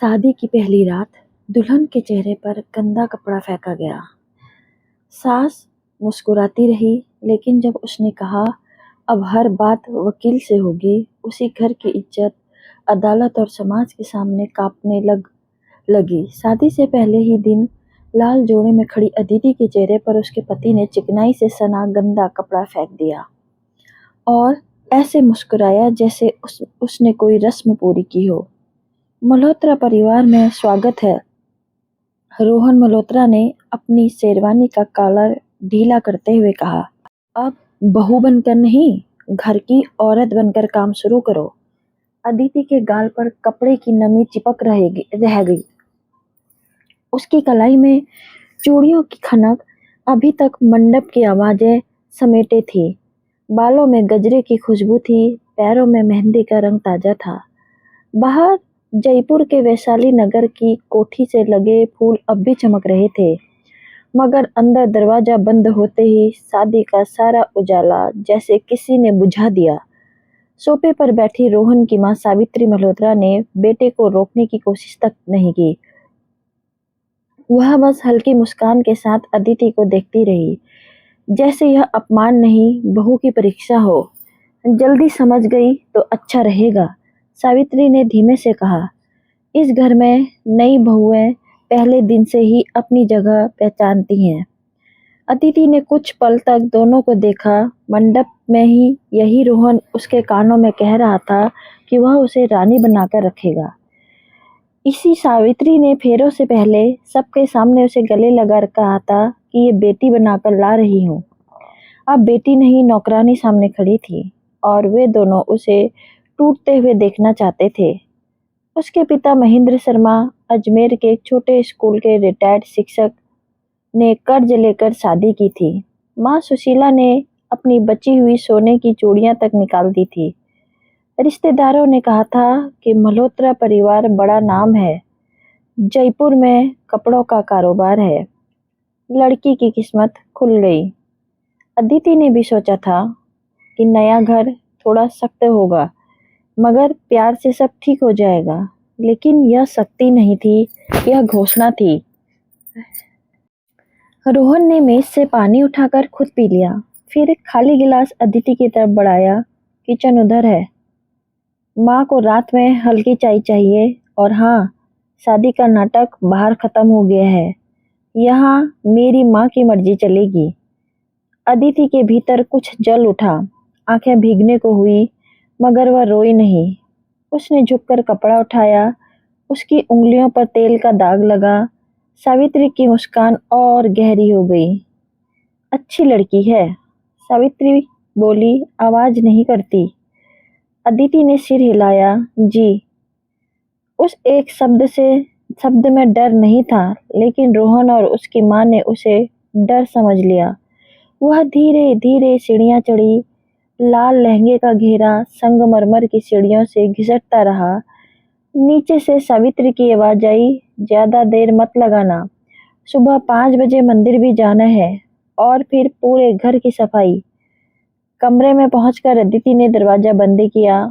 शादी की पहली रात दुल्हन के चेहरे पर गंदा कपड़ा फेंका गया। सास मुस्कुराती रही, लेकिन जब उसने कहा अब हर बात वकील से होगी, उसी घर की इज्जत अदालत और समाज के सामने कांपने लगी। शादी से पहले ही दिन लाल जोड़े में खड़ी अदिति के चेहरे पर उसके पति ने चिकनाई से सना गंदा कपड़ा फेंक दिया और ऐसे मुस्कुराया जैसे उसने कोई रस्म पूरी की हो। मल्होत्रा परिवार में स्वागत है। रोहन मल्होत्रा ने अपनी शेरवानी का कॉलर ढीला करते हुए कहा, अब बहू बनकर नहीं, घर की औरत बनकर काम शुरू करो। अदिति के गाल पर कपड़े की नमी चिपक रह गई। उसकी कलाई में चूड़ियों की खनक अभी तक मंडप की आवाजें समेटे थी। बालों में गजरे की खुशबू थी, पैरों में मेहंदी का रंग ताजा था। बाहर जयपुर के वैशाली नगर की कोठी से लगे फूल अब भी चमक रहे थे, मगर अंदर दरवाजा बंद होते ही शादी का सारा उजाला जैसे किसी ने बुझा दिया। सोफे पर बैठी रोहन की मां सावित्री मल्होत्रा ने बेटे को रोकने की कोशिश तक नहीं की। वह बस हल्की मुस्कान के साथ अदिति को देखती रही, जैसे यह अपमान नहीं, बहू की परीक्षा हो। जल्दी समझ गई तो अच्छा रहेगा, सावित्री ने धीमे से कहा। इस घर में नई बहुएं पहले दिन से ही अपनी जगह पहचानती हैं। अदिति ने कुछ पल तक दोनों को देखा। मंडप में ही यही रोहन उसके कानों में कह रहा था कि वह उसे रानी बनाकर रखेगा। इसी सावित्री ने फेरों से पहले सबके सामने उसे गले लगा कहा था कि ये बेटी बनाकर ला रही हूँ। अब बेटी नहीं, नौकरानी सामने खड़ी थी और वे दोनों उसे टूटते हुए देखना चाहते थे। उसके पिता महेंद्र शर्मा अजमेर के एक छोटे स्कूल के रिटायर्ड शिक्षक ने कर्ज लेकर शादी की थी। माँ सुशीला ने अपनी बची हुई सोने की चूड़ियां तक निकाल दी थी। रिश्तेदारों ने कहा था कि मल्होत्रा परिवार बड़ा नाम है, जयपुर में कपड़ों का कारोबार है। लड़की की किस्मत खुल गई। अदिति ने भी सोचा था कि नया घर थोड़ा सख्त होगा, मगर प्यार से सब ठीक हो जाएगा। लेकिन यह सख्ती नहीं थी, यह घोषणा थी। रोहन ने मेज से पानी उठाकर खुद पी लिया, फिर खाली गिलास अदिति की तरफ बढ़ाया। किचन उधर है। माँ को रात में हल्की चाय चाहिए। और हाँ, शादी का नाटक बाहर खत्म हो गया है, यहाँ मेरी माँ की मर्जी चलेगी। अदिति के भीतर कुछ जल उठा, आंखें भीगने को हुई, मगर वह रोई नहीं। उसने झुककर कपड़ा उठाया। उसकी उंगलियों पर तेल का दाग लगा। सावित्री की मुस्कान और गहरी हो गई। अच्छी लड़की है, सावित्री बोली, आवाज नहीं करती। अदिति ने सिर हिलाया। जी। उस एक शब्द में डर नहीं था, लेकिन रोहन और उसकी माँ ने उसे डर समझ लिया। वह धीरे धीरे सीढ़ियाँ चढ़ी। लाल लहंगे का घेरा संगमरमर की सीढ़ियों से घिसटता रहा। नीचे से सावित्री की आवाज आई, ज्यादा देर मत लगाना, सुबह 5 बजे मंदिर भी जाना है, और फिर पूरे घर की सफाई। कमरे में पहुंचकर अदिति ने दरवाजा बंद किया।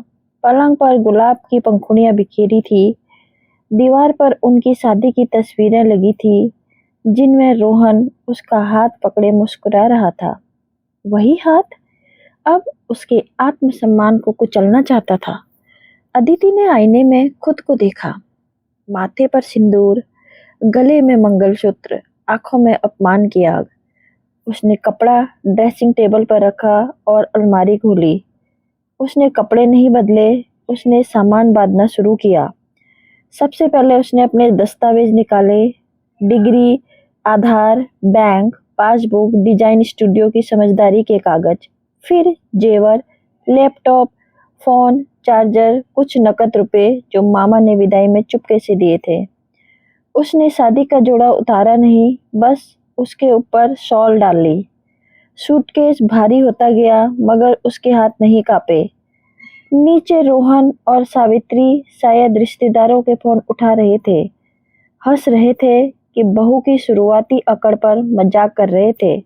पलंग पर गुलाब की पंखुड़ियां बिखेरी थी। दीवार पर उनकी शादी की तस्वीरें लगी थी, जिनमें रोहन उसका हाथ पकड़े मुस्कुरा रहा था। वही हाथ अब उसके आत्मसम्मान को कुचलना चाहता था। अदिति ने आईने में खुद को देखा। माथे पर सिंदूर, गले में मंगलसूत्र, आंखों में अपमान की आग। उसने कपड़ा ड्रेसिंग टेबल पर रखा और अलमारी खोली। उसने कपड़े नहीं बदले, उसने सामान बांधना शुरू किया। सबसे पहले उसने अपने दस्तावेज निकाले, डिग्री, आधार, बैंक, पासबुक, डिजाइन स्टूडियो की समझदारी के कागज, फिर जेवर, लैपटॉप, फोन, चार्जर, कुछ नकद रुपए जो मामा ने विदाई में चुपके से दिए थे। उसने शादी का जोड़ा उतारा नहीं, बस उसके ऊपर शॉल डाल ली। सूटकेस भारी होता गया, मगर उसके हाथ नहीं कांपे। नीचे रोहन और सावित्री शायद रिश्तेदारों के फोन उठा रहे थे, हंस रहे थे कि बहू की शुरुआती अकड़ पर मजाक कर रहे थे।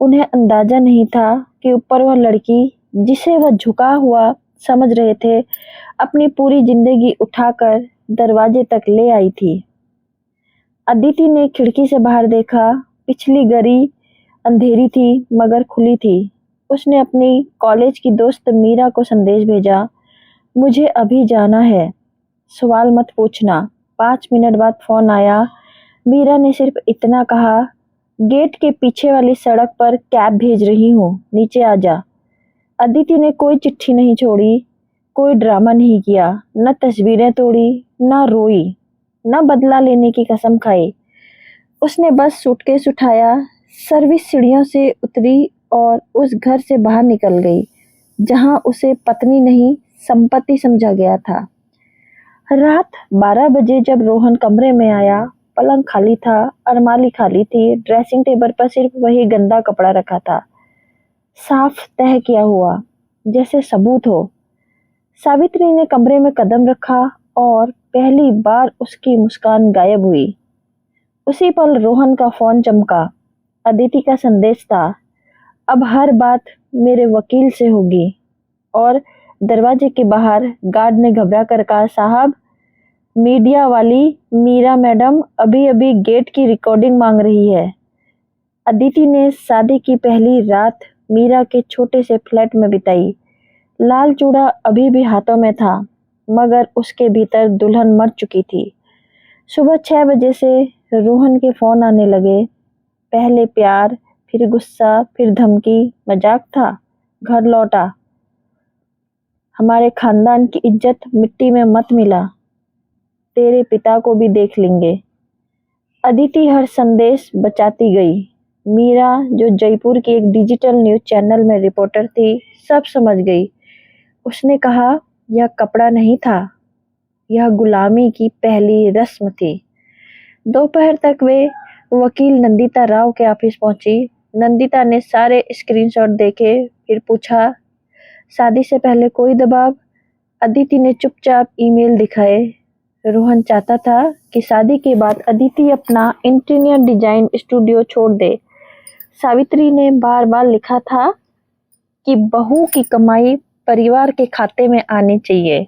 उन्हें अंदाजा नहीं था कि ऊपर वह लड़की, जिसे वह झुका हुआ समझ रहे थे, अपनी पूरी जिंदगी उठाकर दरवाजे तक ले आई थी। अदिति ने खिड़की से बाहर देखा। पिछली गली अंधेरी थी मगर खुली थी। उसने अपनी कॉलेज की दोस्त मीरा को संदेश भेजा, मुझे अभी जाना है, सवाल मत पूछना। 5 मिनट बाद फोन आया। मीरा ने सिर्फ इतना कहा, गेट के पीछे वाली सड़क पर कैब भेज रही हूँ, नीचे आ जा। अदिति ने कोई चिट्ठी नहीं छोड़ी, कोई ड्रामा नहीं किया, न तस्वीरें तोड़ी, न रोई, न बदला लेने की कसम खाई। उसने बस सूटकेस उठाया, सर्विस सीढ़ियों से उतरी और उस घर से बाहर निकल गई जहां उसे पत्नी नहीं संपत्ति समझा गया था। रात 12 बजे जब रोहन कमरे में आया, पलंग खाली था, अलमारी खाली थी, ड्रेसिंग टेबल पर सिर्फ वही गंदा कपड़ा रखा था, साफ तह किया हुआ, जैसे सबूत हो। सावित्री ने कमरे में कदम रखा और पहली बार उसकी मुस्कान गायब हुई। उसी पल रोहन का फोन चमका। अदिति का संदेश था, अब हर बात मेरे वकील से होगी। और दरवाजे के बाहर गार्ड ने घबरा कर कहा, साहब, मीडिया वाली मीरा मैडम अभी अभी गेट की रिकॉर्डिंग मांग रही है। अदिति ने शादी की पहली रात मीरा के छोटे से फ्लैट में बिताई। लाल चूड़ा अभी भी हाथों में था मगर उसके भीतर दुल्हन मर चुकी थी। सुबह 6 बजे से रोहन के फोन आने लगे। पहले प्यार, फिर गुस्सा, फिर धमकी। मजाक था, घर लौटा, हमारे खानदान की इज्जत मिट्टी में मत मिला, तेरे पिता को भी देख लेंगे। अदिति हर संदेश बचाती गई। मीरा, जो जयपुर की एक डिजिटल न्यूज चैनल में रिपोर्टर थी, सब समझ गई। उसने कहा, यह कपड़ा नहीं था, यह गुलामी की पहली रस्म थी। दोपहर तक वे वकील नंदिता राव के ऑफिस पहुंची। नंदिता ने सारे स्क्रीनशॉट देखे, फिर पूछा, शादी से पहले कोई दबाव? अदिति ने चुपचाप ईमेल दिखाए। रोहन चाहता था कि शादी के बाद अदिति अपना इंटीरियर डिजाइन स्टूडियो छोड़ दे। सावित्री ने बार बार लिखा था कि बहू की कमाई परिवार के खाते में आनी चाहिए।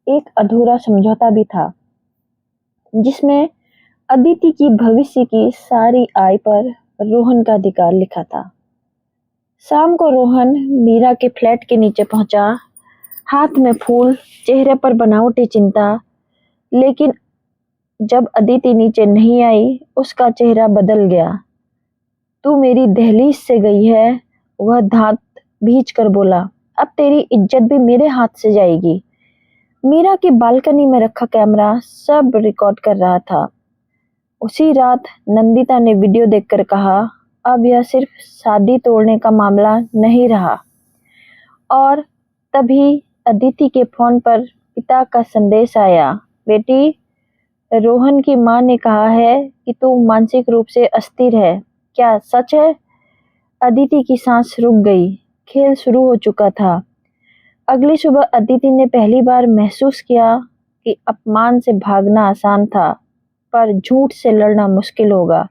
एक अधूरा समझौता भी था जिसमें अदिति की भविष्य की सारी आय पर रोहन का अधिकार लिखा था। शाम को रोहन मीरा के फ्लैट के नीचे पहुंचा, हाथ में फूल, चेहरे पर बनावटी चिंता। लेकिन जब अदिति नीचे नहीं आई, उसका चेहरा बदल गया। तू मेरी दहलीज से गई है, वह दांत भींच कर बोला, अब तेरी इज्जत भी मेरे हाथ से जाएगी। मीरा की बालकनी में रखा कैमरा सब रिकॉर्ड कर रहा था। उसी रात नंदिता ने वीडियो देखकर कहा, अब यह सिर्फ शादी तोड़ने का मामला नहीं रहा। और तभी अदिति के फोन पर पिता का संदेश आया, बेटी, रोहन की मां ने कहा है कि तू मानसिक रूप से अस्थिर है, क्या सच है? अदिति की सांस रुक गई। खेल शुरू हो चुका था। अगली सुबह अदिति ने पहली बार महसूस किया कि अपमान से भागना आसान था पर झूठ से लड़ना मुश्किल होगा।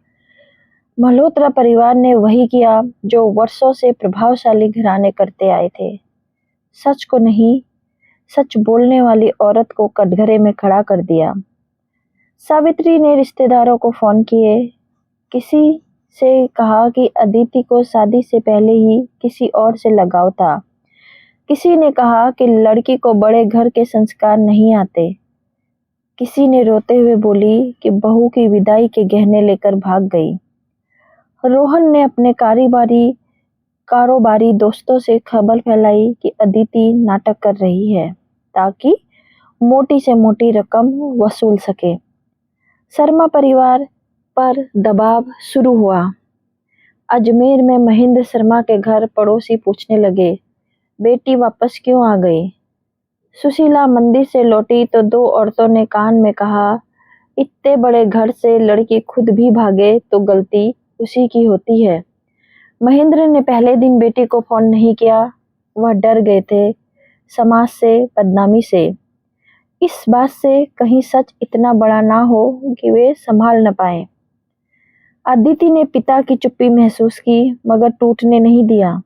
मल्होत्रा परिवार ने वही किया जो वर्षों से प्रभावशाली घराने करते आए थे। सच को नहीं, सच बोलने वाली औरत को कटघरे में खड़ा कर दिया। सावित्री ने रिश्तेदारों को फोन किए। किसी से कहा कि अदिति को शादी से पहले ही किसी और से लगाव था। किसी ने कहा कि लड़की को बड़े घर के संस्कार नहीं आते। किसी ने रोते हुए बोली कि बहू की विदाई के गहने लेकर भाग गई। रोहन ने अपने कारोबारी दोस्तों से खबर फैलाई कि अदिति नाटक कर रही है ताकि मोटी से मोटी रकम वसूल सके। शर्मा परिवार पर दबाव शुरू हुआ। अजमेर में महेंद्र शर्मा के घर पड़ोसी पूछने लगे, बेटी वापस क्यों आ गई? सुशीला मंदिर से लौटी तो 2 औरतों ने कान में कहा, इतने बड़े घर से लड़की खुद भी भागे तो गलती उसी की होती है। महेंद्र ने पहले दिन बेटी को फोन नहीं किया। वह डर गए थे, समाज से, बदनामी से, इस बात से कहीं सच इतना बड़ा ना हो कि वे संभाल न पाए। अदिति ने पिता की चुप्पी महसूस की मगर टूटने नहीं दिया।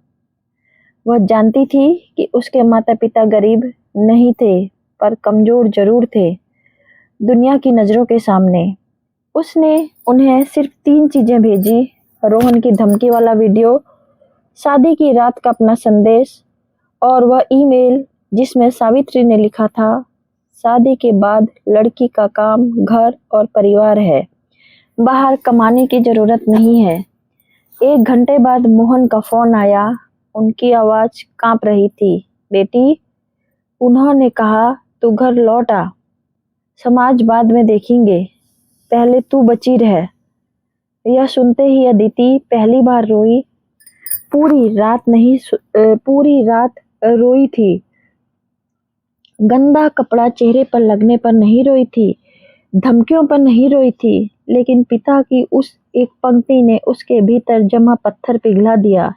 वह जानती थी कि उसके माता पिता गरीब नहीं थे पर कमजोर जरूर थे। दुनिया की नज़रों के सामने। उसने उन्हें सिर्फ 3 चीज़ें भेजी, रोहन की धमकी वाला वीडियो, शादी की रात का अपना संदेश और वह ईमेल जिसमें सावित्री ने लिखा था, शादी के बाद लड़की का काम घर और परिवार है, बाहर कमाने की ज़रूरत नहीं है। 1 घंटे बाद मोहन का फ़ोन आया, उनकी आवाज़ काँप रही थी। बेटी, उन्होंने कहा तू घर लौट आ, समाज बाद में देखेंगे, पहले तू बची रह। यह सुनते ही अदिति पहली बार रोई। पूरी रात रोई थी। गंदा कपड़ा चेहरे पर लगने पर नहीं रोई थी, धमकियों पर नहीं रोई थी, लेकिन पिता की उस एक पंक्ति ने उसके भीतर जमा पत्थर पिघला दिया।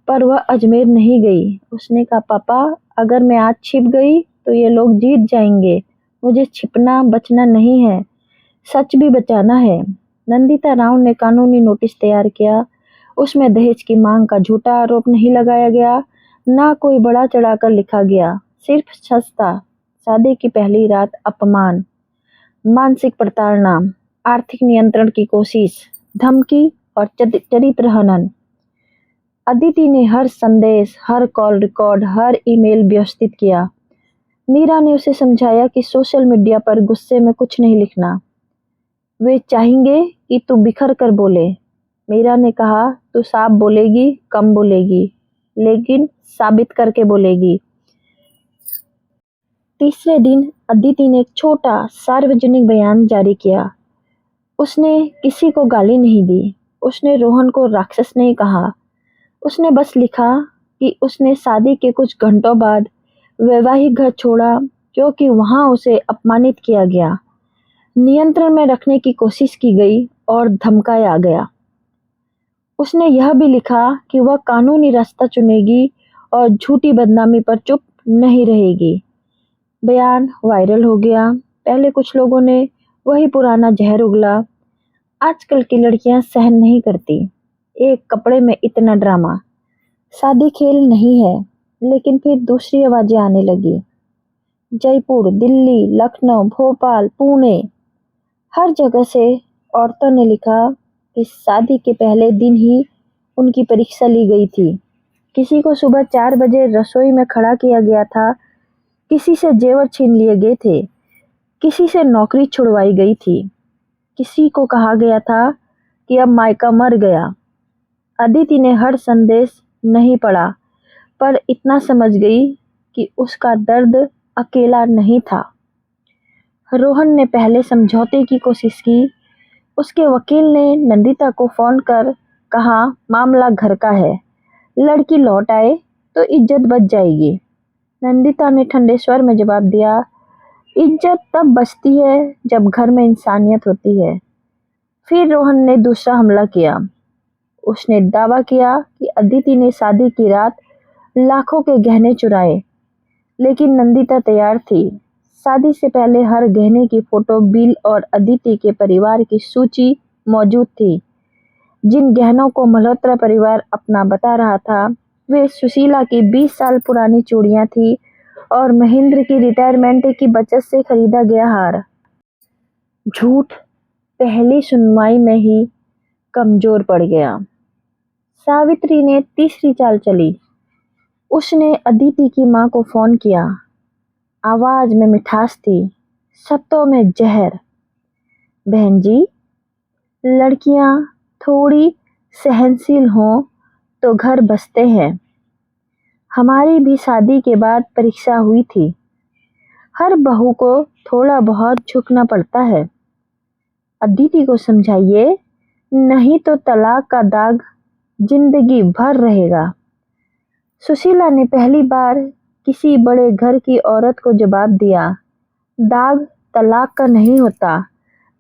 पर वह अजमेर नहीं गई। उसने कहा, पापा, अगर मैं आज छिप गई तो ये लोग जीत जाएंगे। मुझे छिपना बचना नहीं है, सच भी बचाना है। नंदिता राव ने कानूनी नोटिस तैयार किया। उसमें दहेज की मांग का झूठा आरोप नहीं लगाया गया, ना कोई बड़ा चढ़ाकर लिखा गया, सिर्फ सच था। शादी की पहली रात अपमान, मानसिक प्रताड़ना, आर्थिक नियंत्रण की कोशिश, धमकी और चरित्र हनन। अदिति ने हर संदेश, हर कॉल रिकॉर्ड, हर ईमेल व्यवस्थित किया। मीरा ने उसे समझाया कि सोशल मीडिया पर गुस्से में कुछ नहीं लिखना, वे चाहेंगे कि तू बिखर कर बोले। मीरा ने कहा, तू साफ बोलेगी, कम बोलेगी, लेकिन साबित करके बोलेगी। तीसरे दिन अदिति ने एक छोटा सार्वजनिक बयान जारी किया। उसने किसी को गाली नहीं दी, उसने रोहन को राक्षस नहीं कहा। उसने बस लिखा कि उसने शादी के कुछ घंटों बाद वैवाहिक घर छोड़ा क्योंकि वहां उसे अपमानित किया गया, नियंत्रण में रखने की कोशिश की गई और धमकाया गया। उसने यह भी लिखा कि वह कानूनी रास्ता चुनेगी और झूठी बदनामी पर चुप नहीं रहेगी। बयान वायरल हो गया। पहले कुछ लोगों ने वही पुराना जहर उगला, आजकल की लड़कियां सहन नहीं करती, एक कपड़े में इतना ड्रामा, शादी खेल नहीं है। लेकिन फिर दूसरी आवाजें आने लगी। जयपुर, दिल्ली, लखनऊ, भोपाल, पुणे, हर जगह से औरतों ने लिखा कि शादी के पहले दिन ही उनकी परीक्षा ली गई थी। किसी को सुबह 4 बजे रसोई में खड़ा किया गया था, किसी से जेवर छीन लिए गए थे, किसी से नौकरी छुड़वाई गई थी, किसी को कहा गया था कि अब मायका मर गया। अदिति ने हर संदेश नहीं पढ़ा, पर इतना समझ गई कि उसका दर्द अकेला नहीं था। रोहन ने पहले समझौते की कोशिश की। उसके वकील ने नंदिता को फोन कर कहा, मामला घर का है, लड़की लौट आए तो इज्जत बच जाएगी। नंदिता ने ठंडे स्वर में जवाब दिया, इज्जत तब बचती है जब घर में इंसानियत होती है। फिर रोहन ने दूसरा हमला किया। उसने दावा किया कि अदिति ने शादी की रात लाखों के गहने चुराए, लेकिन नंदिता तैयार थी। शादी से पहले हर गहने की फोटो, बिल और अदिति के परिवार की सूची मौजूद थी। जिन गहनों को मल्होत्रा परिवार अपना बता रहा था, वे सुशीला की 20 साल पुरानी चूड़ियां थी और महेंद्र की रिटायरमेंट की बचत से खरीदा गया हार। झूठ पहली सुनवाई में ही कमजोर पड़ गया। सावित्री ने तीसरी चाल चली। उसने अदिति की मां को फोन किया। आवाज में मिठास थी, शब्दों में जहर। बहन जी, लड़कियां थोड़ी सहनशील हों तो घर बसते हैं। हमारी भी शादी के बाद परीक्षा हुई थी। हर बहू को थोड़ा बहुत झुकना पड़ता है। अदिति को समझाइए, नहीं तो तलाक का दाग जिंदगी भर रहेगा। सुशीला ने पहली बार किसी बड़े घर की औरत को जवाब दिया, दाग तलाक का नहीं होता,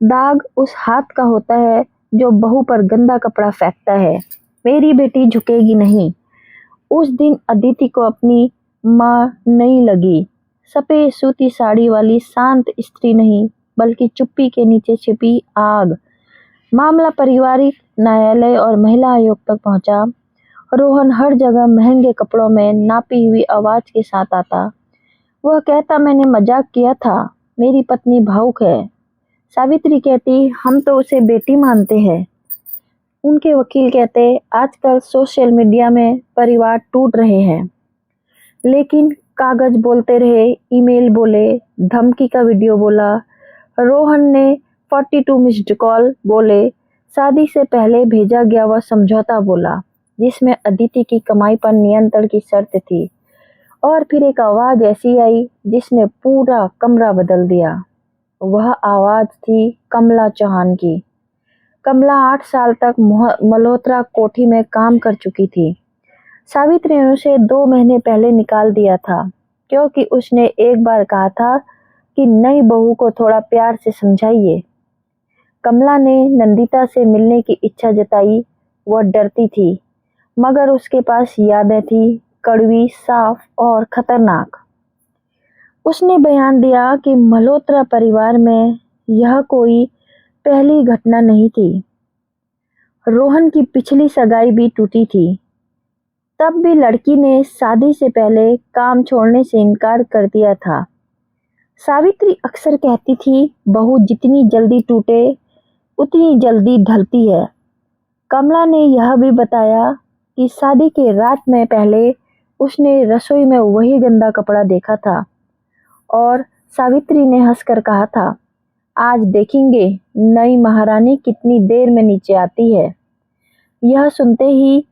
दाग उस हाथ का होता है जो बहू पर गंदा कपड़ा फेंकता है। मेरी बेटी झुकेगी नहीं। उस दिन अदिति को अपनी मां नहीं लगी। सफेद सूती साड़ी वाली शांत स्त्री नहीं, बल्कि चुप्पी के नीचे छिपी आग। मामला पारिवारिक न्यायालय और महिला आयोग तक पहुंचा। रोहन हर जगह महंगे कपड़ों में नापी हुई आवाज के साथ आता। वह कहता, मैंने मजाक किया था, मेरी पत्नी भावुक है, सावित्री कहती, हम तो उसे बेटी मानते हैं। उनके वकील कहते, आजकल सोशल मीडिया में परिवार टूट रहे हैं। लेकिन कागज बोलते रहे, ईमेल बोले, धमकी का वीडियो बोला, रोहन ने 42 मिस्ड कॉल बोले, शादी से पहले भेजा गया वह समझौता बोला, जिसमें अदिति की कमाई पर नियंत्रण की शर्त थी। और फिर एक आवाज ऐसी आई जिसने पूरा कमरा बदल दिया। वह आवाज थी कमला चौहान की। कमला 8 साल तक मल्होत्रा कोठी में काम कर चुकी थी। सावित्री ने उसे 2 महीने पहले निकाल दिया था, क्योंकि उसने एक बार कहा था कि नई बहू को थोड़ा प्यार से समझाइए। कमला ने नंदिता से मिलने की इच्छा जताई। वह डरती थी, मगर उसके पास यादें थी, कड़वी, साफ और खतरनाक। उसने बयान दिया कि मल्होत्रा परिवार में यह कोई पहली घटना नहीं थी। रोहन की पिछली सगाई भी टूटी थी। तब भी लड़की ने शादी से पहले काम छोड़ने से इनकार कर दिया था। सावित्री अक्सर कहती थी, बहू जितनी जल्दी टूटे उतनी जल्दी ढलती है। कमला ने यह भी बताया कि शादी के रात में पहले उसने रसोई में वही गंदा कपड़ा देखा था और सावित्री ने हंसकर कहा था, आज देखेंगे नई महारानी कितनी देर में नीचे आती है। यह सुनते ही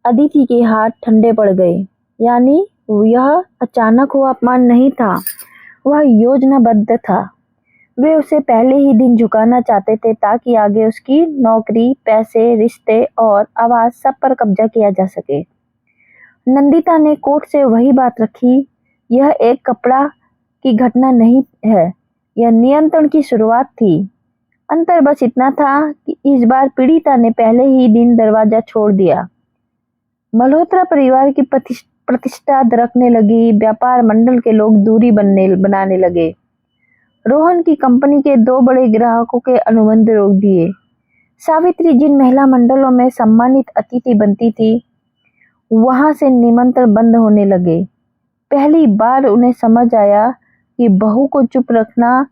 अदिति के हाथ ठंडे पड़ गए। यानी यह अचानक हुआ अपमान नहीं था, वह योजनाबद्ध था। वे उसे पहले ही दिन झुकाना चाहते थे ताकि आगे उसकी नौकरी, पैसे, रिश्ते और आवाज सब पर कब्जा किया जा सके। नंदिता ने कोर्ट से वही बात रखी, यह एक कपड़ा की घटना नहीं है, यह नियंत्रण की शुरुआत थी। अंतर बस इतना था कि इस बार पीड़िता ने पहले ही दिन दरवाजा छोड़ दिया। मल्होत्रा परिवार की प्रतिष्ठा दरकने लगी। व्यापार मंडल के लोग दूरी बनाने लगे। रोहन की कंपनी के 2 बड़े ग्राहकों के अनुबंध रोक दिए। सावित्री जिन महिला मंडलों में सम्मानित अतिथि बनती थी, वहां से निमंत्रण बंद होने लगे। पहली बार उन्हें समझ आया कि बहू को चुप रखना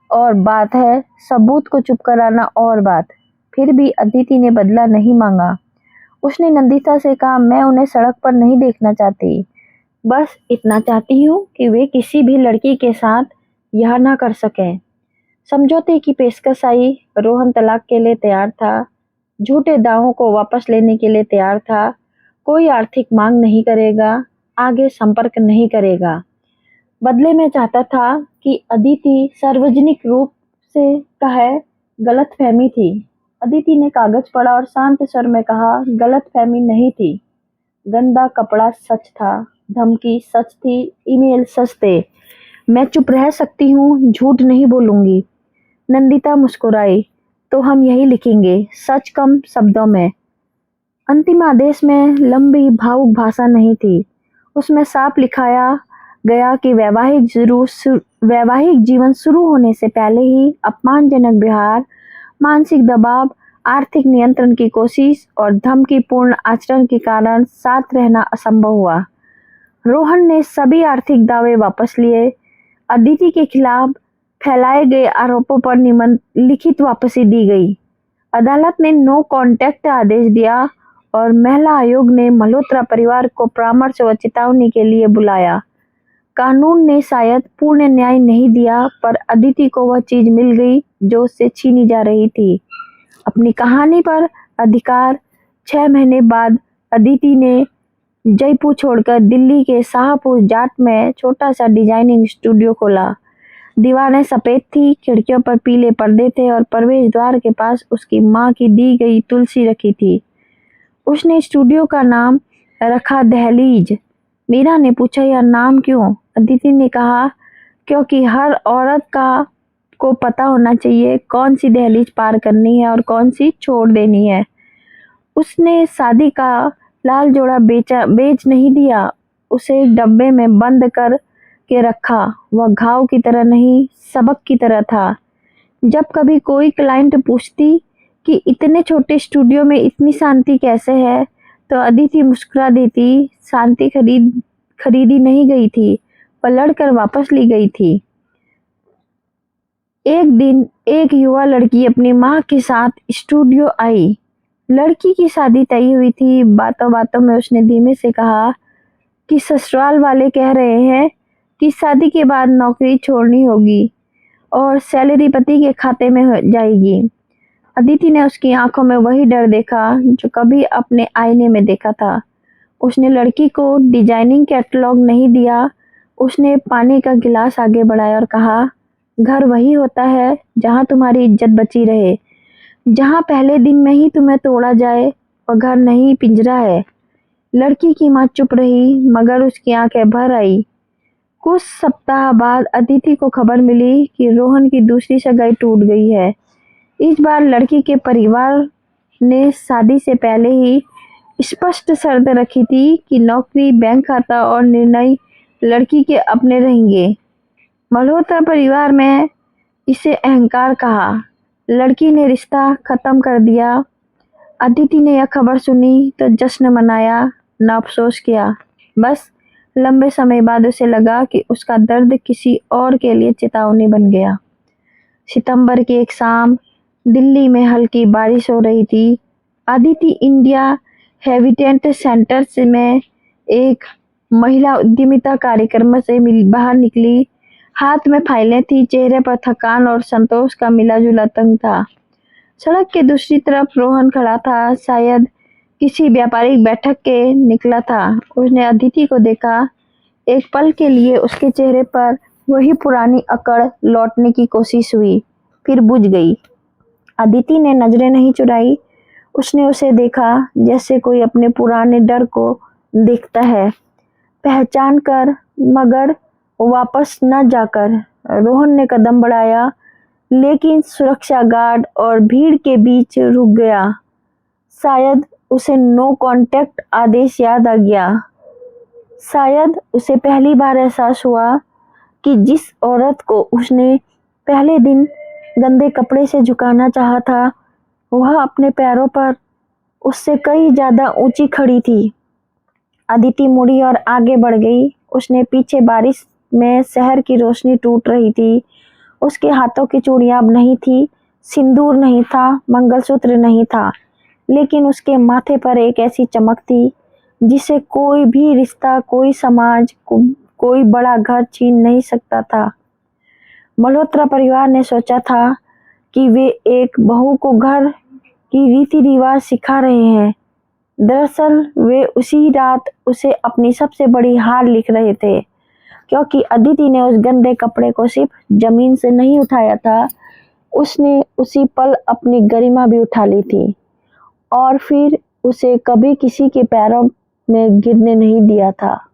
और बात है, सबूत को चुप कराना और बात। फिर भी अदिति ने बदला नहीं मांगा। उसने नंदिता से कहा, मैं उन्हें सड़क पर नहीं देखना चाहती, बस इतना चाहती हूँ कि वे किसी भी लड़की के साथ यह ना कर सकें। समझौते की पेशकश आई। रोहन तलाक के लिए तैयार था, झूठे दावों को वापस लेने के लिए तैयार था, कोई आर्थिक मांग नहीं करेगा, आगे संपर्क नहीं करेगा। बदले में चाहता था कि अदिति सार्वजनिक रूप से कहे, गलतफहमी थी। अदिति ने कागज पढ़ा और शांत स्वर में कहा, गलतफहमी नहीं थी, गंदा कपड़ा सच था, धमकी सच थी, ईमेल सच थे। मैं चुप रह सकती हूँ, झूठ नहीं बोलूंगी। नंदिता मुस्कुराई, तो हम यही लिखेंगे, सच कम शब्दों में। अंतिम आदेश में लंबी भावुक भाषा नहीं थी। उसमें साफ लिखाया गया कि वैवाहिक जीवन शुरू होने से पहले ही अपमानजनक व्यवहार, मानसिक दबाव, आर्थिक नियंत्रण की कोशिश और धमकीपूर्ण आचरण के कारण साथ रहना असंभव हुआ। रोहन ने सभी आर्थिक दावे वापस लिए। अदिति के खिलाफ फैलाए गए आरोपों पर लिखित वापसी दी गई। अदालत ने नो कॉन्टैक्ट आदेश दिया और महिला आयोग ने मल्होत्रा परिवार को परामर्श व चेतावनी के लिए बुलाया। कानून ने शायद पूर्ण न्याय नहीं दिया, पर अदिति को वह चीज मिल गई जो उससे छीनी जा रही थी, अपनी कहानी पर अधिकार। 6 महीने बाद अदिति ने जयपुर छोड़कर दिल्ली के शाहपुर जाट में छोटा सा डिजाइनिंग स्टूडियो खोला। दीवारें सफेद थी, खिड़कियों पर पीले पर्दे थे और प्रवेश द्वार के पास उसकी माँ की दी गई तुलसी रखी थी। उसने स्टूडियो का नाम रखा दहलीज। मीरा ने पूछा, यह नाम क्यों? अदिति ने कहा, क्योंकि हर औरत को पता होना चाहिए कौन सी दहलीज पार करनी है और कौन सी छोड़ देनी है। उसने शादी का लाल जोड़ा बेच नहीं दिया, उसे एक डब्बे में बंद कर के रखा। वह घाव की तरह नहीं, सबक की तरह था। जब कभी कोई क्लाइंट पूछती कि इतने छोटे स्टूडियो में इतनी शांति कैसे है, तो अदिति मुस्कुरा देती, शांति खरीदी नहीं गई थी, वह लड़कर वापस ली गई थी। एक दिन एक युवा लड़की अपनी माँ के साथ स्टूडियो आई। लड़की की शादी तय हुई थी। बातों बातों में उसने धीमे से कहा कि ससुराल वाले कह रहे हैं कि शादी के बाद नौकरी छोड़नी होगी और सैलरी पति के खाते में हो जाएगी। अदिति ने उसकी आंखों में वही डर देखा जो कभी अपने आईने में देखा था। उसने लड़की को डिजाइनिंग कैटलॉग नहीं दिया। उसने पानी का गिलास आगे बढ़ाया और कहा, घर वही होता है जहाँ तुम्हारी इज्जत बची रहे, जहाँ पहले दिन में ही तुम्हें तोड़ा जाए। और घर नहीं, पिंजरा है। लड़की की माँ चुप रही, मगर उसकी आंखें भर आई। कुछ सप्ताह बाद अदिति को खबर मिली कि रोहन की दूसरी सगाई टूट गई है। इस बार लड़की के परिवार ने शादी से पहले ही स्पष्ट शर्त रखी थी कि नौकरी, बैंक खाता और निर्णय लड़की के अपने रहेंगे। मल्होत्रा परिवार में इसे अहंकार कहा। लड़की ने रिश्ता खत्म कर दिया। अदिति ने यह खबर सुनी तो जश्न मनाया, न अफसोस किया। बस लंबे समय बाद उसे लगा कि उसका दर्द किसी और के लिए चेतावनी बन गया। सितंबर की एक शाम दिल्ली में हल्की बारिश हो रही थी। अदिति इंडिया हैबिटेट सेंटर में एक महिला उद्यमिता कार्यक्रम से बाहर निकली। हाथ में फाइलें थी, चेहरे पर थकान और संतोष का मिला-जुला तंग था। सड़क के दूसरी तरफ रोहन खड़ा था, शायद किसी व्यापारिक बैठक के निकला था। उसने अदिति को देखा। एक पल के लिए उसके चेहरे पर वही पुरानी अकड़ लौटने की कोशिश हुई, फिर बुझ गई। अदिति ने नजरें नहीं चुराई। उसने उसे देखा जैसे कोई अपने पुराने डर को देखता है, पहचान कर मगर वापस न जाकर। रोहन ने कदम बढ़ाया, लेकिन सुरक्षा गार्ड और भीड़ के बीच रुक गया। शायद उसे नो कांटेक्ट आदेश याद आ गया। शायद उसे पहली बार एहसास हुआ कि जिस औरत को उसने पहले दिन गंदे कपड़े से झुकाना चाहा था, वह अपने पैरों पर उससे कई ज्यादा ऊंची खड़ी थी। अदिति मुड़ी और आगे बढ़ गई। उसने पीछे बारिश में शहर की रोशनी टूट रही थी। उसके हाथों की चूड़ियां अब नहीं थी, सिंदूर नहीं था, मंगलसूत्र नहीं था, लेकिन उसके माथे पर एक ऐसी चमक थी जिसे कोई भी रिश्ता, कोई समाज, कोई बड़ा घर छीन नहीं सकता था। मल्होत्रा परिवार ने सोचा था कि वे एक बहू को घर की रीति रिवाज सिखा रहे हैं। दरअसल वे उसी रात उसे अपनी सबसे बड़ी हार लिख रहे थे, क्योंकि अदिति ने उस गंदे कपड़े को सिर्फ जमीन से नहीं उठाया था, उसने उसी पल अपनी गरिमा भी उठा ली थी और फिर उसे कभी किसी के पैरों में गिरने नहीं दिया था।